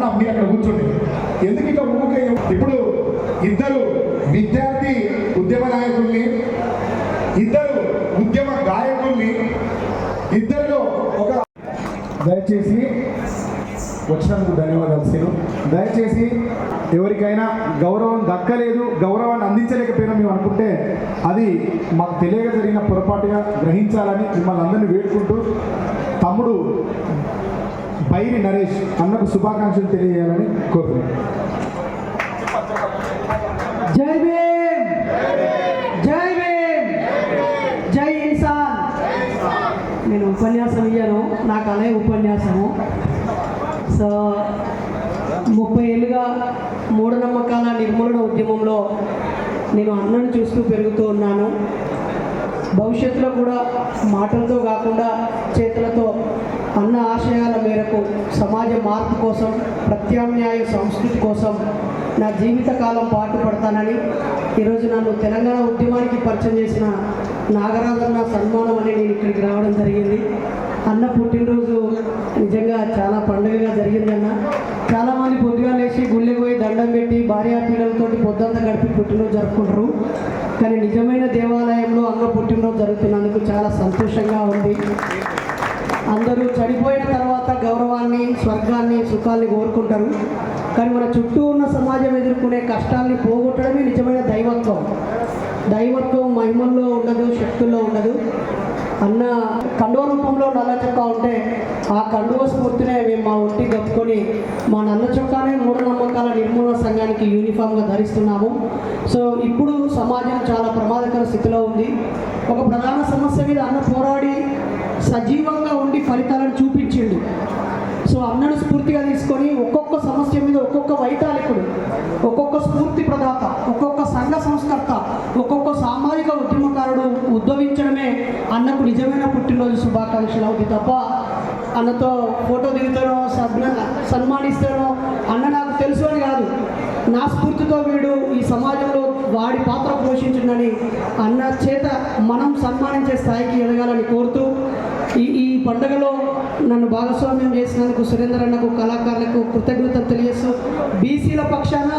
అన్న మీరు అక్కడ కూర్చోండి. ఎందుకు ఇక ఊరికే ఇప్పుడు ఇద్దరు విద్యార్థి ఉద్యమ నాయకుల్ని, ఇద్దరు ఉద్యమ గాయకుల్ని, ఇద్దరిలో ఒక దయచేసి వచ్చినందుకు ధన్యవాదాలు సీను. దయచేసి ఎవరికైనా గౌరవం దక్కలేదు, గౌరవాన్ని అందించలేకపోయినా మేము అనుకుంటే అది మాకు తెలియక జరిగిన పొరపాటుగా గ్రహించాలని మిమ్మల్ని అందరినీ వేడుకుంటూ తమ్ముడు బైరి నరేష్ అన్నకు శుభాకాంక్షలు తెలియజేయాలని కోరుతున్నాను. జై భీమ్, జై భీమ్, జై ఇన్సాన్. నేను ఉపన్యాసం ఇయ్యాను, నాకు అదే ఉపన్యాసము. సో 30 ఏళ్ళుగా మూఢనమ్మకాల నిర్మూలన ఉద్యమంలో నేను అన్నను చూస్తూ పెరుగుతూ ఉన్నాను. భవిష్యత్తులో కూడా మాటలతో కాకుండా చేతులతో అన్న ఆశయాల మేరకు సమాజ మార్పు కోసం, ప్రత్యామ్నాయ సంస్కృతి కోసం నా జీవితకాలం పాటుపడతానని ఈరోజు నన్ను తెలంగాణ ఉద్యమానికి పరిచయం చేసిన నాగరాజన్న సన్మానం అని నేను ఇక్కడికి రావడం జరిగింది. అన్న పుట్టినరోజు నిజంగా చాలా పండుగగా జరిగిందన్న. చాలామంది పొద్దుగా లేచి గుళ్ళకి పోయి దండం పెట్టి భార్యా పిల్లలతో పొద్దంతా గడిపి పుట్టినరోజు జరుపుకుంటారు. కానీ నిజమైన దేవాలయంలో అన్న పుట్టినరోజు జరుగుతున్నందుకు చాలా సంతోషంగా ఉంది. అందరూ చనిపోయిన తర్వాత గౌరవాన్ని, స్వర్గాన్ని, సుఖాన్ని కోరుకుంటారు. కానీ మన చుట్టూ ఉన్న సమాజం ఎదుర్కొనే కష్టాల్ని పోగొట్టడమే నిజమైన దైవత్వం. దైవత్వం మహిమల్లో ఉండదు, శక్తుల్లో ఉండదు. అన్న కండువ రూపంలో నల్ల చొక్కా ఉంటే ఆ కండువ స్ఫూర్తినే మేము మా ఒంటి కప్పుకొని మా నల్ల చొక్కానే మూఢనమ్మకాల నిర్మూలన సంఘానికి యూనిఫామ్గా ధరిస్తున్నాము. సో ఇప్పుడు సమాజం చాలా ప్రమాదకర స్థితిలో ఉంది. ఒక ప్రధాన సమస్య మీద అన్న పోరాడి సజీవంగా ఉండి ఫలితాలను చూపించిండు. సో అన్నను స్ఫూర్తిగా తీసుకొని ఒక్కొక్క సమస్య మీద ఒక్కొక్క వైతాళికుడు, ఒక్కొక్క స్ఫూర్తి ప్రదాత, ఒక్కొక్క సంఘ సంస్కర్త, ఒక్కొక్క సామాజిక ఉద్యమకారుడు ఉద్భవించడమే అన్నకు నిజమైన పుట్టినరోజు శుభాకాంక్షలు అవుతుంది తప్ప అన్నతో ఫోటో దిగుతానో సన్మానిస్తానో అన్న నాకు తెలుసు అని కాదు. నా స్ఫూర్తితో వీడు ఈ సమాజంలో వాడి పాత్ర పోషించిందని అన్న చేత మనం సన్మానించే స్థాయికి ఎదగాలని కోరుతూ ఈ పండుగలో నన్ను భాగస్వామ్యం చేసినందుకు సురేందర్ అన్నకు, కళాకారులకు కృతజ్ఞతలు తెలియజేస్తూ బీసీల పక్షాన,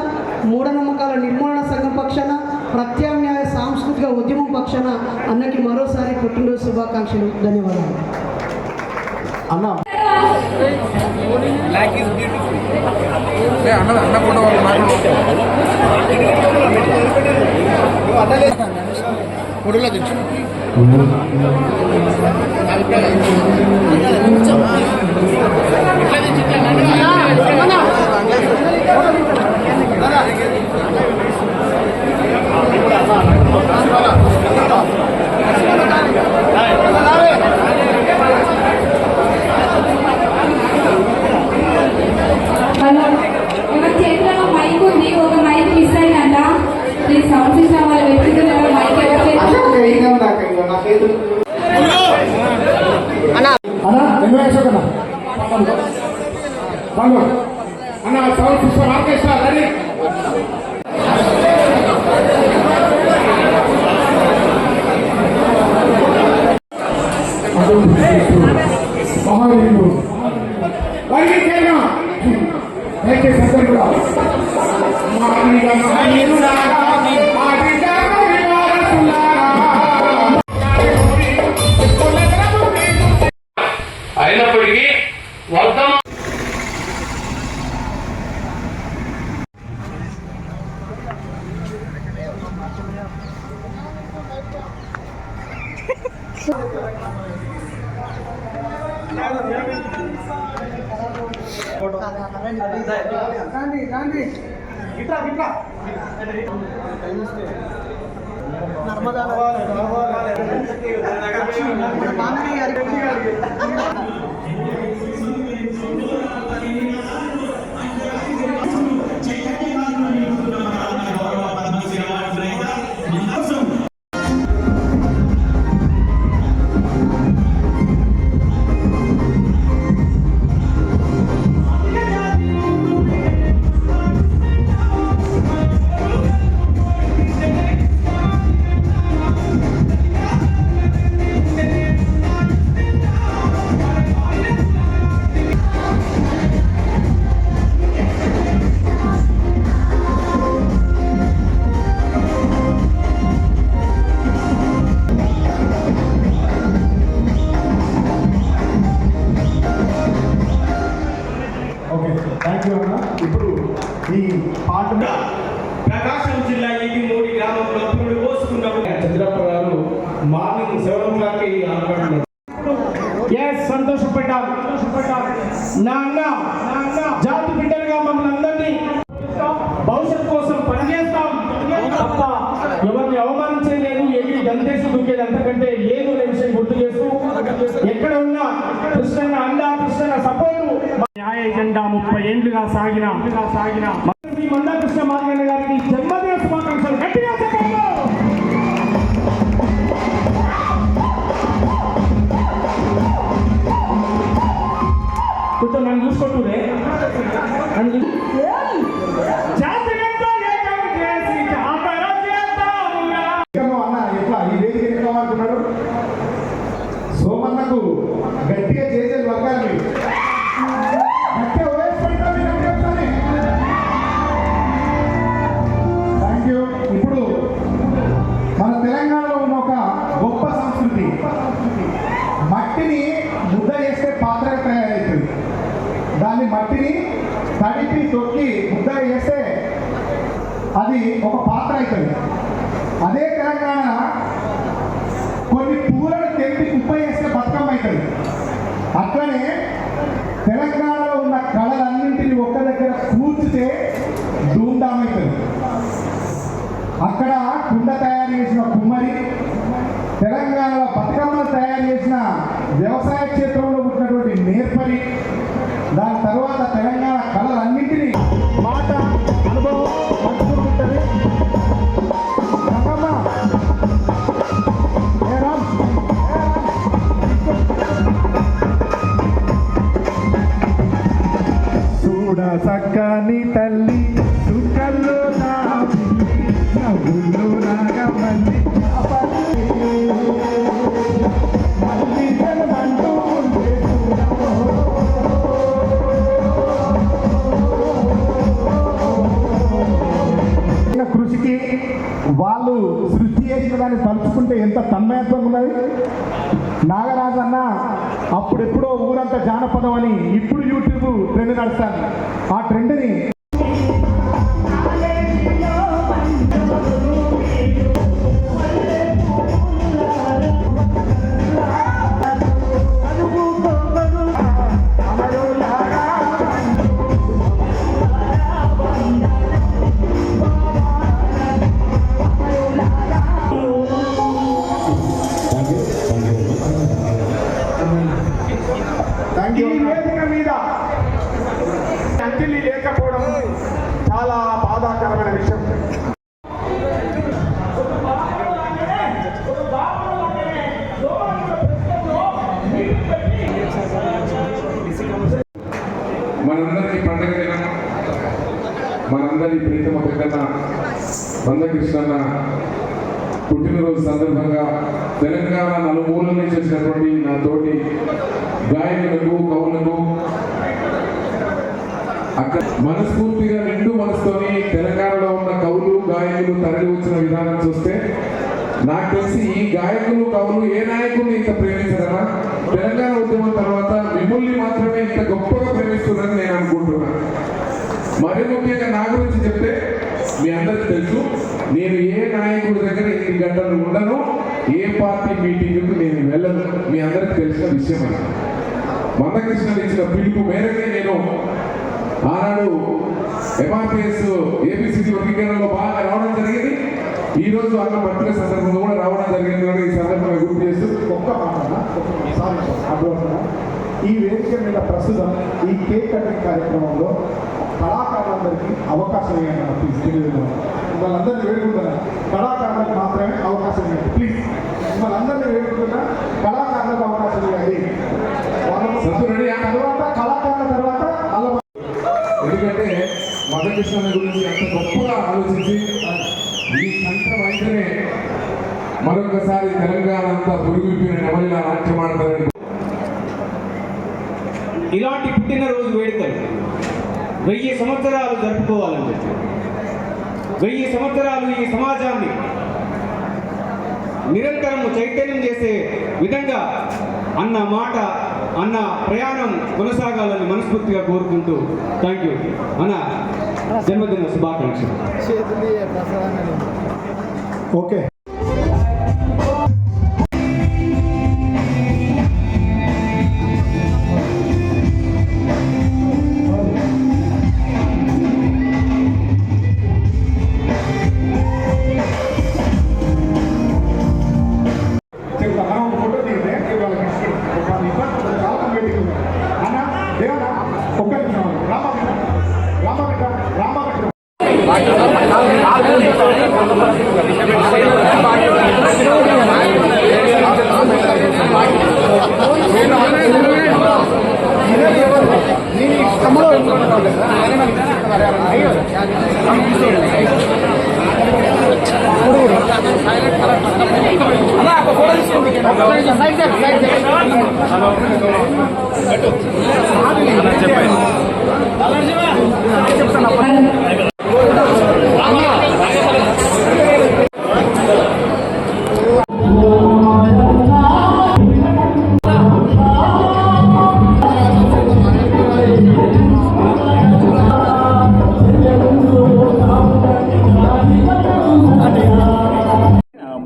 మూఢనమ్మకాల నిర్మూలన సంఘం పక్షాన, ప్రత్యామ్నాయ సాంస్కృతిక ఉద్యమం పక్షాన అన్నకి మరోసారి పుట్టినరోజు శుభాకాంక్షలు. ధన్యవాదాలు. అన్న అయినప్పటికీ వర్ధమాన నర్మదా థ్యాంక్ యూ అన్న. ఇప్పుడు ఈ పాట ప్రకాశం జిల్లా ఇది మూడి గ్రామంలో పురుడు పోసుకున్నప్పుడు చంద్రప్ప గారు మార్నింగ్ 7 o'clock సంతోషపడ్డాం. నా అన్న జాతి బిడ్డలుగా మమ్మల్ని అందరినీ భవిష్యత్ కోసం పనిచేస్తాం తప్ప ఎవరిని అవమానించలేదు, ఎగిరి దంతేసి దూకేది అంతకంటే లేదు అనే విషయం గుర్తు చేస్తూ ఎక్కడ ఉన్నా కృష్ణన్న అండా కృష్ణన్న సపోర్టు న్యాయ ఎజెండా 30 ఏళ్లుగా సాగిన శ్రీ మందా కృష్ణ మాదిగన్న గారికి జన్మదిన శుభాకాంక్షలు. గట్టిగా చెప్పండి. కొంచెం నన్ను చూసుకుంటూనే అన్న ఎట్లా ఈ వేదిక ఎన్నుకోమంటున్నాడు? సోమన్నకు గట్టిగా చేసేది వర్గాలు మీరు. గట్టిగా ఓఎస్ పెడతాం మీరు అంటే ఒకసారి. Thank you. ఇప్పుడు మన తెలంగాణలో ఉన్న ఒక గొప్ప సంస్కృతి, మట్టిని ముద్ద చేస్తే పాత్ర తయారవుతుంది. దాన్ని మట్టిని తడిపి తొక్కి ముద్ద చేస్తే అది ఒక పాత్ర అవుతుంది. అదే తెలంగాణ కొన్ని పూలను తెంపి కుప్ప చేస్తే బతుకమ్మ అవుతుంది. అట్లనే తెలంగాణలో ఉన్న కళలన్నింటినీ ఒక్క దగ్గర కూర్చితే ధూమ్ధామ్ అవుతుంది. అక్కడ కుండ తయారు చేసిన కుమ్మరి, తెలంగాణలో బతుకమ్మను తయారు చేసిన వ్యవసాయ క్షేత్రంలో పుట్టినటువంటి నేర్పరి, దాని తర్వాత తెలంగాణ కళలన్నింటినీ మాట అనుభవం పంచుకుంటుంది. రంగమ్మ, ఏ రామ్, చూడ సక్కని తల్లి చుక్కల్లో నా పిల్లి, నవ్వుల్లో నాగమల్లి మళ్ళీ జన్మంటూ ఉంటే కృషికి వాళ్ళు సృష్టి చేసిన దాన్ని తలుచుకుంటే ఎంత తన్మయత్వం ఉన్నది. నాగరాజు అన్న అప్పుడెప్పుడో ఊరంతా జానపదం అని ఇప్పుడు యూట్యూబ్ ట్రెండ్ నడుస్తాను. ఆ ట్రెండ్ని ఈ వేదిక మీద అంజలి లేకపోవడం చాలా బాధాకరమైన విషయం. మనందరికీ పండగ దినం, మనందరి ప్రీతమ పెద్దన్న మందకృష్ణన్న పుట్టినరోజు సందర్భంగా తెలంగాణ నలుమూలల నుంచి వచ్చినటువంటి నా తోటి గాయకులకు, కవులకు అక్కడ మనస్ఫూర్తిగా నిండు మనసుతోని తెలంగాణలో ఉన్న కవులు, గాయకులు తరలి వచ్చిన విధానం చూస్తే నాకు తెలిసి ఈ గాయకులు, కవులు ఏ నాయకుడిని ఇంత ప్రేమించదన్నా తెలంగాణ ఉద్యమం తర్వాత మిమ్మల్ని మాత్రమే ఇంత గొప్పగా ప్రేమిస్తున్నారని నేను అనుకుంటున్నాను. మరి ముఖ్యంగా నా గురించి చెప్తే మీ అందరికీ తెలుసు, నేను ఏ నాయకుడి దగ్గర 8 గంటలు ఉండను, ఏ పార్టీ మీటింగ్కు నేను వెళ్ళను. మీ అందరికీ తెలిసిన విషయం అది. మందకృష్ణ ఇచ్చిన పిలుపు మేరకే నేను ఆనాడు MRPS ABCD వర్గీకరణలో బాగా రావడం జరిగింది. ఈ రోజు అన్న బర్త్డే సందర్భంగా కూడా రావడం జరిగింది. ఈ సందర్భంగా గుర్తు చేస్తూ ఒక్క మాట ఈ వేదిక మీద ప్రస్తుతం ఈ కేక్ కటింగ్ కార్యక్రమంలో కళాకారులందరికీ అవకాశం ఇవ్వండి ప్లీజ్. తెలియదు వాళ్ళందరినీ వేడుకుంటున్నా, కళాకారులకు మాత్రమే అవకాశం ఇవ్వండి ప్లీజ్. వాళ్ళందరినీ వేడుకుంటున్నా, కళాకారులకు అవకాశం ఇవ్వండి. తర్వాత కళాకారుల తర్వాత ఎందుకంటే మందకృష్ణ గురించి అంత గొప్పగా ఆలోచించి ఈ సంవత్సరం అయితేనే మరొకసారి తెలంగాణ అంతా పురుగుపిన నెమలిలా నాట్యమాడతారని. ఇలాంటి పుట్టినరోజు వేడుకలు 1000 సంవత్సరాలు జరుపుకోవాలని చెప్పి 1000 సంవత్సరాలు ఈ సమాజాన్ని నిరంతరం చైతన్యం చేసే విధంగా అన్న మాట అన్న ప్రయాణం కొనసాగాలని మనస్ఫూర్తిగా కోరుకుంటూ థ్యాంక్ యూ అన్న, జన్మదిన శుభాకాంక్షలు. ఓకే. మనం ఒక ఫోటో దిగితే వాళ్ళకి ఒక ఇబ్బంది చాలా వెయిటింగ్ ఉంది అన్న దేవనా ఒక్క నిమిషం రామకృష్ణ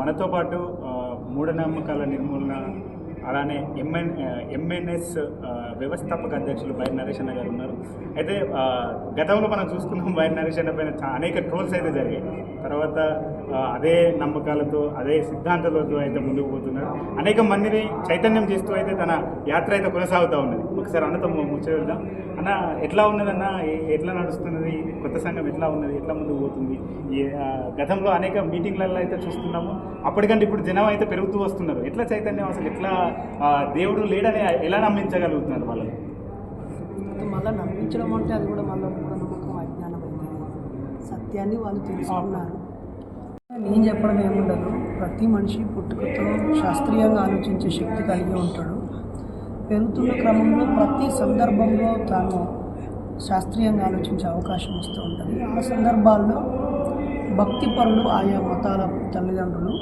మనతో పాటు మూఢనమ్మకాల నిర్మూలన అలానే ఎంఎన్ఎస్ వ్యవస్థాపక అధ్యక్షులు బైర్ నరేష్ అన్న గారు ఉన్నారు. అయితే గతంలో మనం చూసుకున్నాం బైర్ నరేష్ అన్న పైన అనేక ట్రోల్స్ అయితే జరిగాయి. తర్వాత అదే నమ్మకాలతో అదే సిద్ధాంతాలతో అయితే ముందుకు పోతున్నారు. అనేక మందిని చైతన్యం చేస్తూ అయితే తన యాత్ర అయితే కొనసాగుతూ ఉన్నది. ఒకసారి అన్నతో ముచ్చట వెళ్దాం. అన్న ఎట్లా ఉన్నదన్న, ఎట్లా నడుస్తున్నది, కొత్త సంఘం ఎట్లా ఉన్నది, ఎట్లా ముందుకు పోతుంది? గతంలో అనేక మీటింగ్లలో అయితే చూస్తున్నాము. అప్పటికంటే ఇప్పుడు జనం అయితే పెరుగుతూ వస్తున్నారు. ఎట్లా చైతన్యం, అసలు ఎట్లా దేవుడు లేడని ఎలా నమ్మించగలుగుతున్నారు వాళ్ళని? మళ్ళీ నమ్మించడం అంటే అది కూడా మళ్ళీ మూఢనమ్మకం, అజ్ఞానం అయితే సత్యాన్ని వాళ్ళు తెలుసుకున్నారు. నేను చెప్పడం ఏముండదు, ప్రతి మనిషి పుట్టుకతో శాస్త్రీయంగా ఆలోచించే శక్తి కలిగి ఉంటాడు. పెరుగుతున్న క్రమంలో ప్రతి సందర్భంలో తాను శాస్త్రీయంగా ఆలోచించే అవకాశం ఇస్తూ ఉంటుంది. ఆ సందర్భాల్లో భక్తిపరులు, ఆయా మతాల తల్లిదండ్రులు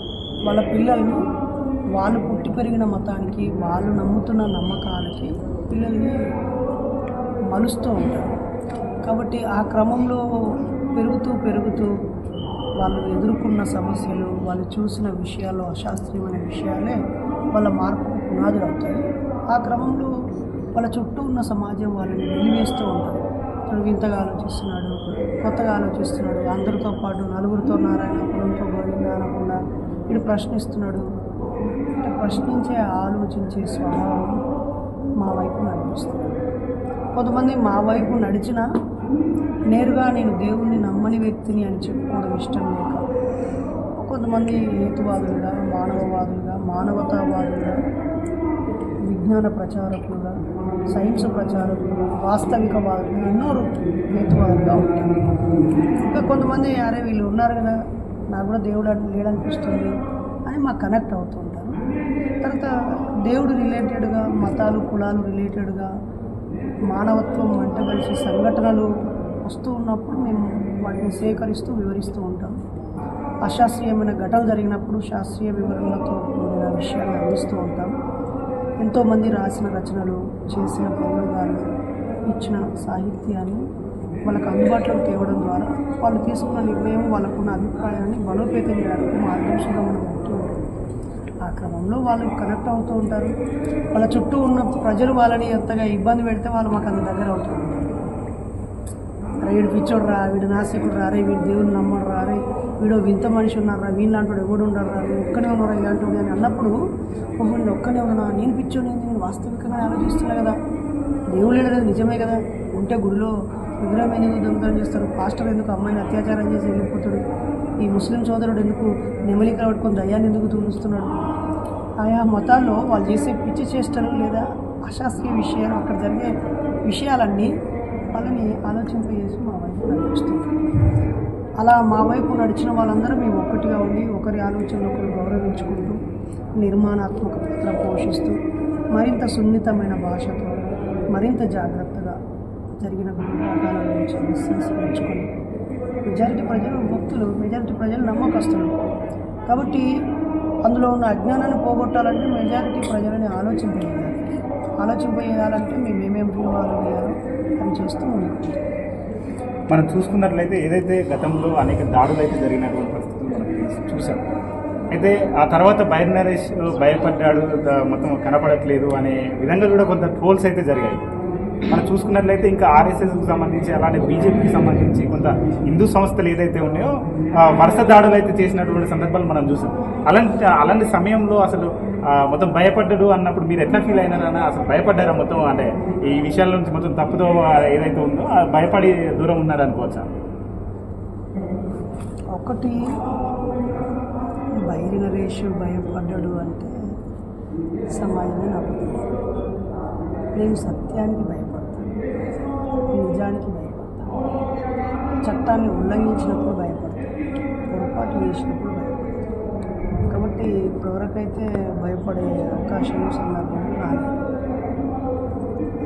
వాళ్ళ పిల్లల్ని వాళ్ళు పుట్టి పెరిగిన మతానికి, వాళ్ళు నమ్ముతున్న నమ్మకాలకి పిల్లల్ని మలుస్తూ ఉంటారు. కాబట్టి ఆ క్రమంలో పెరుగుతూ వాళ్ళు ఎదుర్కొన్న సమస్యలు, వాళ్ళు చూసిన విషయాలు, అశాస్త్రీయమైన విషయాలే వాళ్ళ మార్పుకు పునాదులు అవుతాయి. ఆ క్రమంలో వాళ్ళ చుట్టూ ఉన్న సమాజం వాళ్ళని వెలివేస్తూ ఉంటుంది. తను వింతగా ఆలోచిస్తున్నాడు, కొత్తగా ఆలోచిస్తున్నాడు, అందరితో పాటు నలుగురితో నారాయణ, కులంతో గోవింద అనకుండా వీడు ప్రశ్నిస్తున్నాడు. అంటే ప్రశ్నించే, ఆలోచించే స్వభావం మా వైపు నడిపిస్తున్నాడు. కొంతమంది మా వైపు నడిచినా నేరుగా నేను దేవుణ్ణి నమ్మని వ్యక్తిని అని చెప్పుకోవడం ఇష్టం లేక కొంతమంది హేతువాదులుగా, మానవవాదులుగా, మానవతావాదులుగా, విజ్ఞాన ప్రచారకులుగా, సైన్స్ ప్రచారకులుగా, వాస్తవికవాదులుగా, ఎన్నో హేతువాదులుగా ఉంటారు. ఇంకా కొంతమంది అరే వీళ్ళు ఉన్నారు కదా, నాకు కూడా దేవుడు లేడనిపిస్తుంది అని మాకు కనెక్ట్ అవుతూ ఉంటారు. తర్వాత దేవుడు రిలేటెడ్గా, మతాలు కులాలు రిలేటెడ్గా, మానవత్వం వెంట కలిసి సంఘటనలు వస్తూ ఉన్నప్పుడు మేము వాటిని సేకరిస్తూ వివరిస్తూ ఉంటాం. అశాస్త్రీయమైన ఘటనలు జరిగినప్పుడు శాస్త్రీయ వివరణలతో కూడిన విషయాలను అందిస్తూ ఉంటాం. ఎంతోమంది రాసిన రచనలు, చేసిన ప్రయోగాలు, ఇచ్చిన సాహిత్యాన్ని వాళ్ళకు అందుబాటులోకి తేవడం ద్వారా వాళ్ళు తీసుకున్న నిర్ణయం, వాళ్ళకున్న అభిప్రాయాన్ని బలోపేతం చేయడానికి మార్గదర్శకంగా మనం ఉంటూ ఉంటాం. ఆ క్రమంలో వాళ్ళు కనెక్ట్ అవుతూ ఉంటారు. వాళ్ళ చుట్టూ ఉన్న ప్రజలు వాళ్ళని ఎంతగా ఇబ్బంది పెడితే వాళ్ళు మాకు అంత దగ్గర అవుతూ ఉంటారు. అరే వీడు పిచ్చోడు రా, వీడు నాసికుడు రా, అరే వీడు దేవుని నమ్మడు రా, అరే వీడు వింత మనిషి ఉన్నారా, వీళ్ళంటూ ఎవడు ఉండరు రా, నేను ఒక్కనే ఉన్నారా ఇలాంటివి అని అన్నప్పుడు నేను ఒక్కనే ఉన్నా, నేను పిచ్చోని, నేను వాస్తవికంగా ఆలోచిస్తున్నా కదా, దేవుడు లేడనేది నిజమే కదా, ఉంటే గుడిలో విగ్రహం ఎందుకు దొంగతనం చేస్తారు, పాస్టర్ ఎందుకు అమ్మాయిని అత్యాచారం చేసి వెళ్ళిపోతాడు, ఈ ముస్లిం సోదరుడు ఎందుకు నెమలికలు పట్టుకొని దయ్యాన్ని ఎందుకు తూలుస్తున్నాడు. ఆయా మతాల్లో వాళ్ళు చేసే పిచ్చి చేష్టలు లేదా అశాస్త్రీయ విషయాలు, అక్కడ జరిగే విషయాలన్నీ వాళ్ళని ఆలోచింపజేసి మా వైపు నడిపిస్తుంది. అలా మా వైపు నడిచిన వాళ్ళందరూ మేము ఒక్కటిగా ఉండి ఒకరి ఆలోచనలు ఒకరు గౌరవించుకుంటూ నిర్మాణాత్మక పాత్ర పోషిస్తూ మరింత సున్నితమైన భాషతో మరింత జాగ్రత్తగా జరిగిన విభాగాల గురించి లెసన్స్ నేర్చుకొని మెజారిటీ ప్రజలు భక్తులు, మెజారిటీ ప్రజలు నమ్మకస్తులు. కాబట్టి అందులో ఉన్న అజ్ఞానాన్ని పోగొట్టాలంటే మెజారిటీ ప్రజలని ఆలోచింపజేయాలి. ఆలోచింపజేయాలంటే మేము ఏమేమి వ్యూహాలు వేయాలో అని చేస్తూ ఉన్నాం. మనం చూసుకున్నట్లయితే ఏదైతే గతంలో అనేక దాడులు అయితే జరిగినటువంటి పరిస్థితులు మనం చూసాం. అయితే ఆ తర్వాత బైర్ నరేష్ భయపడ్డాడు, మొత్తం కనపడట్లేదు అనే విధంగా కూడా కొంత ట్రోల్స్ అయితే జరిగాయి. మనం చూసుకున్నట్లయితే ఇంకా ఆర్ఎస్ఎస్కి సంబంధించి అలానే బీజేపీకి సంబంధించి కొంత హిందూ సంస్థలు ఏదైతే ఉన్నాయో వరుస దాడులు అయితే చేసినటువంటి సందర్భాలు మనం చూసాం. అలాంటి సమయంలో అసలు మొత్తం భయపడ్డాడు అన్నప్పుడు మీరు ఎట్లా ఫీల్ అయినారన్నా? అసలు భయపడ్డారా మొత్తం? అంటే ఈ విషయాల నుంచి మొత్తం తప్పుదో ఏదైతే ఉందో భయపడి దూరం ఉన్నారనుకోవచ్చా? ఒకటి బైరి నరేష్ భయపడ్డాడు అంటే సమాజమే నవ్వుతుంది. నేను సత్యానికి భయపడతాను, నిజానికి భయపడతాను, చట్టాన్ని ఉల్లంఘించినప్పుడు భయపడతాను, పొరపాటు చేసినప్పుడు భయపడతాను. కాబట్టి ఇప్పటివరకైతే భయపడే అవకాశం సందర్భం రాలేదు,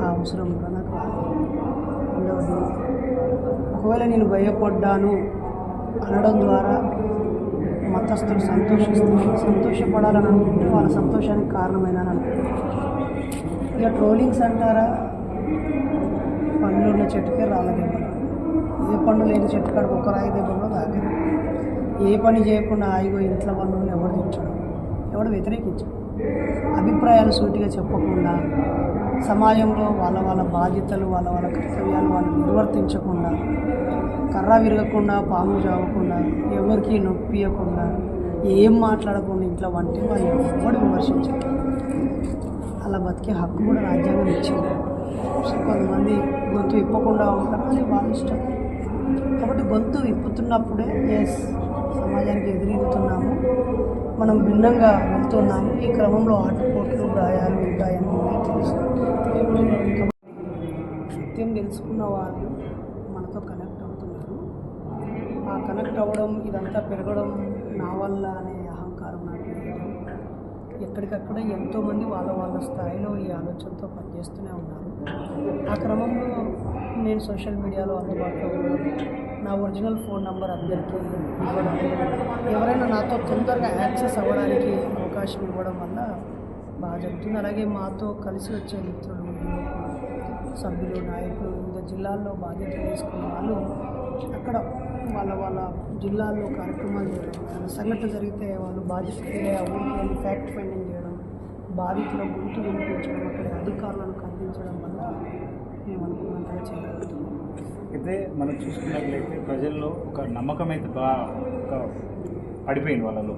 ఆ అవసరం కూడా నాకు రాలేదు. రెండవది, ఒకవేళ నేను భయపడ్డాను అనడం ద్వారా మతస్థులు సంతోషపడాలని అనుకుంటే వాళ్ళ సంతోషానికి కారణమైన అనుకుంటున్నాను. ఇక ట్రోలింగ్స్ అంటారా, పండ్లు ఉన్న చెట్టుకే రాళ్ళ దెబ్బలు. ఏ పండు లేని చెట్టు కాడికి ఒక రాయి దెబ్బలో తాగదు. ఏ పని చేయకుండా హాయిగో ఇంట్లో పనులను ఎవరు తెచ్చడం, ఎవడు వ్యతిరేకించడం, అభిప్రాయాలు సూటిగా చెప్పకుండా, సమాజంలో వాళ్ళ బాధ్యతలు వాళ్ళ కర్తవ్యాలు వాళ్ళు నిర్వర్తించకుండా, కర్ర విరగకుండా, పాము చావకుండా, ఎవరికి నొప్పియకుండా, ఏం మాట్లాడకుండా ఇంట్లో వంటి వాళ్ళు ఎవడు విమర్శించారు. అలా బతికే హక్కు కూడా రాజ్యాంగం ఇచ్చింది. సో కొంతమంది గొంతు విప్పకుండా ఉంటారు, అది వాళ్ళ ఇష్టం. కాబట్టి గొంతు విప్పుతున్నప్పుడే ఎస్ సమాజానికి ఎదురెడుతున్నాము, మనం భిన్నంగా వెళ్తున్నాము, ఈ క్రమంలో ఆటుపోట్లు గాయాలు ఉంటాయని తెలుసు. సత్యం తెలుసుకున్న వాళ్ళు మనతో కనెక్ట్ అవుతున్నారు. ఆ కనెక్ట్ అవ్వడం, ఇదంతా పెరగడం నా వల్ల అనే అహంకారం నాకు లేదు. ఎక్కడికక్కడ ఎంతోమంది వాళ్ళ స్థాయిలో ఈ ఆలోచనతో పనిచేస్తూనే ఉన్నారు. ఆ క్రమంలో నేను సోషల్ మీడియాలో అందుబాటులో ఉండడం, నా ఒరిజినల్ ఫోన్ నెంబర్ అందరికీ ఇవ్వడం, ఎవరైనా నాతో తొందరగా యాక్సెస్ అవ్వడానికి అవకాశం ఇవ్వడం వల్ల బాగా జరుగుతుంది. అలాగే మాతో కలిసి వచ్చే మిత్రులు, సభ్యులు, నాయకులు, వివిధ జిల్లాల్లో బాధ్యతలు తీసుకున్న వాళ్ళు అక్కడ వాళ్ళ జిల్లాల్లో కార్యక్రమాలు చేయడం, సంఘటన జరిగితే వాళ్ళు బాధ్యత ఊరికి వెళ్ళి ఫ్యాక్ట్ ఫైండింగ్ చేయడం, బాధితుల గొంతు వినిపించడం, అక్కడ అధికారులను కల్పించడం వల్ల మేము అనుకున్నంతగా చేయగలుగుతున్నాం. అయితే మనం చూసుకున్నట్లయితే ప్రజల్లో ఒక నమ్మకం అయితే బాగా పడిపోయింది వాళ్ళలో.